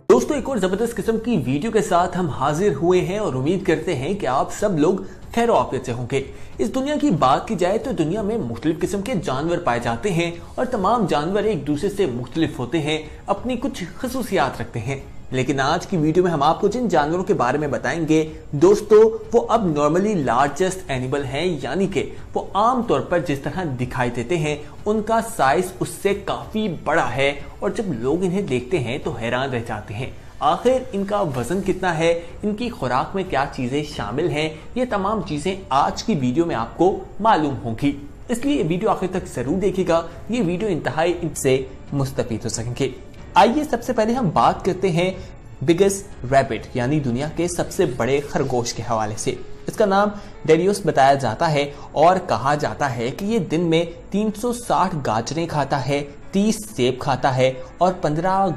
दोस्तों, एक और जबरदस्त किस्म की वीडियो के साथ हम हाजिर हुए हैं और उम्मीद करते हैं कि आप सब लोग खैर आफियत से होंगे। इस दुनिया की बात की जाए तो दुनिया में मुख्तलिफ किस्म के जानवर पाए जाते हैं और तमाम जानवर एक दूसरे से मुख्तलिफ होते हैं, अपनी कुछ खसूसियात रखते हैं। लेकिन आज की वीडियो में हम आपको जिन जानवरों के बारे में बताएंगे दोस्तों, वो अब नॉर्मली लार्जेस्ट एनिमल हैं, यानी कि वो आमतौर पर जिस तरह दिखाई देते हैं उनका साइज उससे काफी बड़ा है और जब लोग इन्हें देखते हैं तो हैरान रह जाते हैं। आखिर इनका वजन कितना है, इनकी खुराक में क्या चीजें शामिल हैं, ये तमाम चीजें आज की वीडियो में आपको मालूम होंगी, इसलिए ये वीडियो आखिर तक जरूर देखिएगा। ये वीडियो इंतहाई इनसे मुस्तफीद हो सकेंगे। आइए सबसे पहले हम बात करते हैं बिगेस्ट रैबिट यानी दुनिया के सबसे बड़े खरगोश के हवाले से। इसका नाम डेरियोस बताया जाता है और कहा जाता है कि ये दिन में 360 गाजरें खाता है, 30 सेब खाता है और 15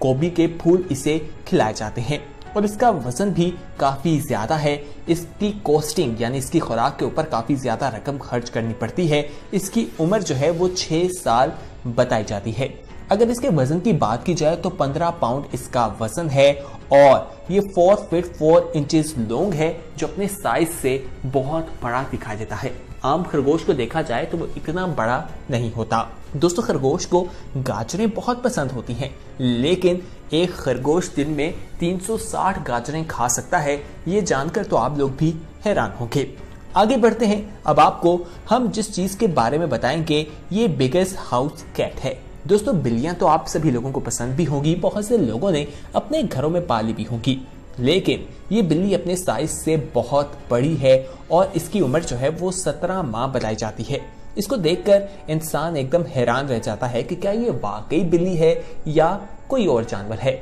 गोभी के फूल इसे खिलाए जाते हैं और इसका वजन भी काफी ज्यादा है। इसकी कॉस्टिंग यानी इसकी खुराक के ऊपर काफी ज्यादा रकम खर्च करनी पड़ती है। इसकी उम्र जो है वो 6 साल बताई जाती है। अगर इसके वजन की बात की जाए तो 15 पाउंड इसका वजन है और ये 4 फीट 4 इंचेस लॉन्ग है, जो अपने साइज से बहुत बड़ा दिखाई देता है। आम खरगोश को देखा जाए तो वो इतना बड़ा नहीं होता। दोस्तों, खरगोश को गाजरें बहुत पसंद होती हैं, लेकिन एक खरगोश दिन में 360 गाजरें खा सकता है, ये जानकर तो आप लोग भी हैरान होंगे। आगे बढ़ते हैं। अब आपको हम जिस चीज के बारे में बताएंगे ये बिगेस्ट हाउस कैट है। दोस्तों, बिल्लियां तो आप सभी लोगों को पसंद भी होगी, बहुत से लोगों ने अपने घरों में पाली भी होंगी, लेकिन ये बिल्ली अपने साइज से बहुत बड़ी है और इसकी उम्र जो है वो 17 माह बताई जाती है। इसको देखकर इंसान एकदम हैरान रह जाता है कि क्या ये वाकई बिल्ली है या कोई और जानवर है।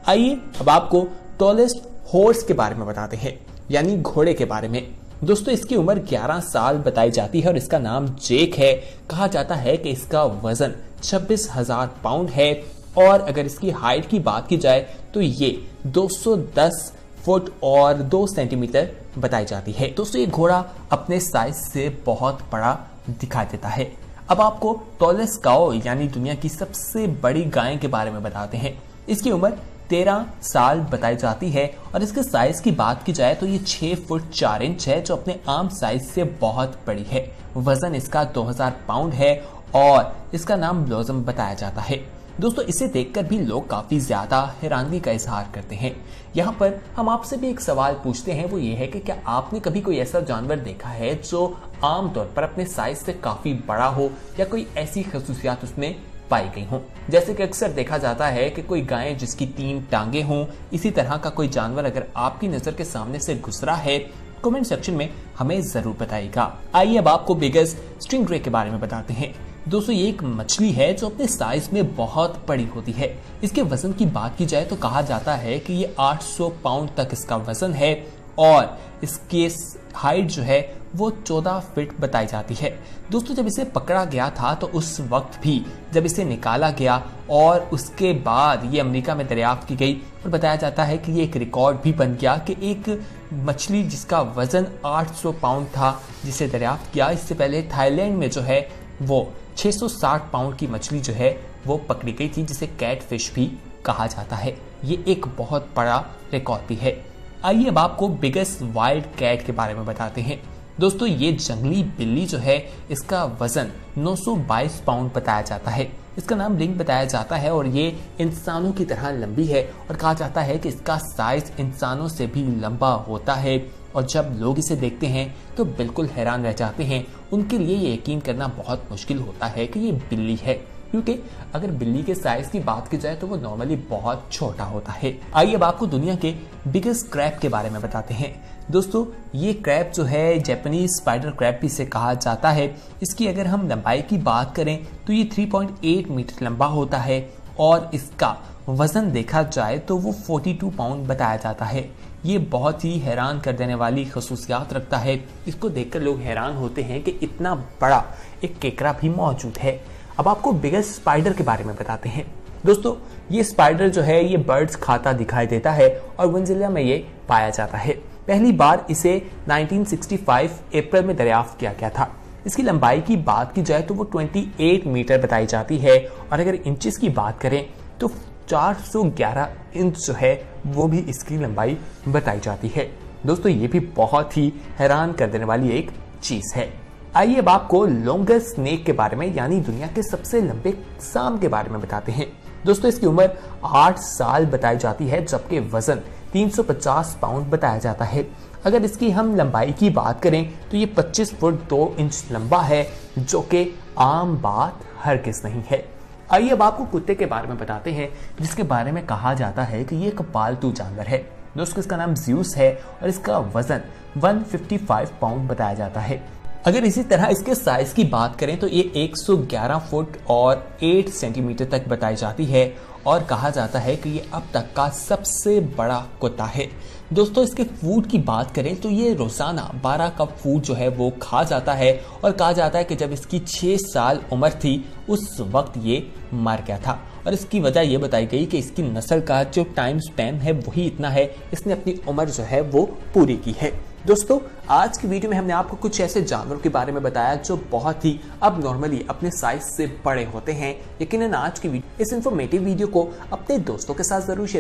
आइए अब आपको टॉलेस्ट हॉर्स के बारे में बताते हैं, यानी घोड़े के बारे में। दोस्तों, इसकी उम्र 11 साल बताई जाती है और इसका नाम जेक है। कहा जाता है कि इसका वजन 26,000 पाउंड है और अगर इसकी हाइट की बात की जाए तो ये 210 फुट और 2 सेंटीमीटर बताई जाती है। दोस्तों, ये घोड़ा अपने साइज से बहुत बड़ा दिखाई देता है। अब आपको टॉलेस्ट काऊ यानी दुनिया की सबसे बड़ी गाय के बारे में बताते हैं। इसकी उम्र 13 साल बताई जाती है और इसके साइज की बात की जाए तो ये 6 फुट 4 इंच है, जो अपने आम साइज से बहुत बड़ी है। वजन इसका 2000 पाउंड है और इसका नाम ब्लॉसम बताया जाता है। दोस्तों, इसे देखकर भी लोग काफी ज्यादा हैरानगी का इजहार करते हैं। यहाँ पर हम आपसे भी एक सवाल पूछते हैं, वो ये है कि क्या आपने कभी कोई ऐसा जानवर देखा है जो आमतौर पर अपने साइज से काफी बड़ा हो या कोई ऐसी खसूसियात उसमें पाई गई हों। जैसे कि अक्सर देखा जाता है कि कोई गाय जिसकी 3 टांगे हों, इसी तरह का कोई जानवर अगर आपकी नजर के सामने से गुजरा है, कमेंट सेक्शन में हमें जरूर बताइएगा। आइए अब आपको बिगेस्ट स्टिंगरे के बारे में बताते हैं। दोस्तों, ये एक मछली है जो अपने साइज में बहुत बड़ी होती है। इसके वजन की बात की जाए तो कहा जाता है कि ये 800 पाउंड तक इसका वजन है और इसके हाइट जो है वो 14 फीट बताई जाती है। दोस्तों, जब इसे पकड़ा गया था तो उस वक्त भी जब इसे निकाला गया और उसके बाद ये अमेरिका में दरियाफ्त की गई और बताया जाता है कि ये एक रिकॉर्ड भी बन गया कि एक मछली जिसका वजन 800 पाउंड था, जिसे दरियाफ्त किया। इससे पहले थाईलैंड में जो है वो 660 पाउंड की मछली जो है वो पकड़ी गई थी, जिसे कैट फिश भी कहा जाता है। ये एक बहुत बड़ा रिकॉर्ड भी है। आइए अब आपको बिगेस्ट वाइल्ड कैट के बारे में बताते हैं। दोस्तों, ये जंगली बिल्ली जो है इसका वजन 922 पाउंड बताया जाता है। इसका नाम लिंक बताया जाता है और ये इंसानों की तरह लंबी है और कहा जाता है कि इसका साइज इंसानों से भी लंबा होता है और जब लोग इसे देखते हैं तो बिल्कुल हैरान रह जाते हैं। उनके लिए ये यकीन करना बहुत मुश्किल होता है कि ये बिल्ली है, क्योंकि अगर बिल्ली के साइज की बात की जाए तो वो नॉर्मली बहुत छोटा होता है। आइए अब आपको दुनिया के बिगेस्ट क्रैब के बारे में बताते हैं। दोस्तों, ये क्रैब जो है जापानीज स्पाइडर क्रैब भी इसे कहा जाता है। इसकी अगर हम लंबाई की बात करें तो ये 3.8 मीटर लंबा होता है और इसका वजन देखा जाए तो वो 42 पाउंड बताया जाता है। ये बहुत ही हैरान कर देने वाली खसूसियात रखता है। इसको देखकर लोग हैरान होते हैं कि इतना बड़ा एक केकड़ा भी मौजूद है। अब आपको बिगेस्ट स्पाइडर के बारे में बताते हैं। दोस्तों, ये स्पाइडर जो है ये बर्ड्स खाता दिखाई देता है और वेनेजुएला में ये पाया जाता है। पहली बार इसे 1965 अप्रैल में दरियाफ्त किया गया था। इसकी लंबाई की बात की जाए तो वो 28 मीटर बताई जाती है, और अगर इंचेस की बात करें तो 411 इंच जो है वो भी इसकी लंबाई बताई जाती है। दोस्तों ये भी बहुत ही हैरान कर देने वाली एक चीज है। आइए अब आपको लॉन्गेस्ट स्नेक के बारे में यानी दुनिया के सबसे लंबे सांप के बारे में बताते हैं। दोस्तों इसकी उम्र 8 साल बताई जाती है, जबकि वजन 350 पाउंड बताया जाता है। अगर इसकी हम लंबाई की बात करें तो ये 25 फुट 2 इंच लंबा है, जो कि आम बात हरगिज़ नहीं है। आइए अब आपको कुत्ते के बारे में बताते हैं, जिसके बारे में कहा जाता है कि ये एक पालतू जानवर है। दोस्तों इसका नाम ज़्यूस है और इसका वजन 155 पाउंड बताया जाता है। अगर इसी तरह इसके साइज की बात करें तो ये 111 फुट और 8 सेंटीमीटर तक बताई जाती है, और कहा जाता है कि ये अब तक का सबसे बड़ा कुत्ता है। दोस्तों इसके फूड की बात करें तो ये रोजाना 12 कप फूड जो है वो खा जाता है, और कहा जाता है कि जब इसकी 6 साल उम्र थी उस वक्त ये मर गया था, और इसकी वजह ये बताई गई कि इसकी नस्ल का जो टाइम स्पैन है वही इतना है, इसने अपनी उम्र जो है वो पूरी की है। दोस्तों आज की वीडियो में हमने आपको कुछ ऐसे जानवरों के बारे में बताया जो बहुत ही अब नॉर्मली अपने साइज से बड़े होते हैं। यकीनन आज की इस इंफॉर्मेटिव वीडियो को अपने दोस्तों के साथ जरूर शेयर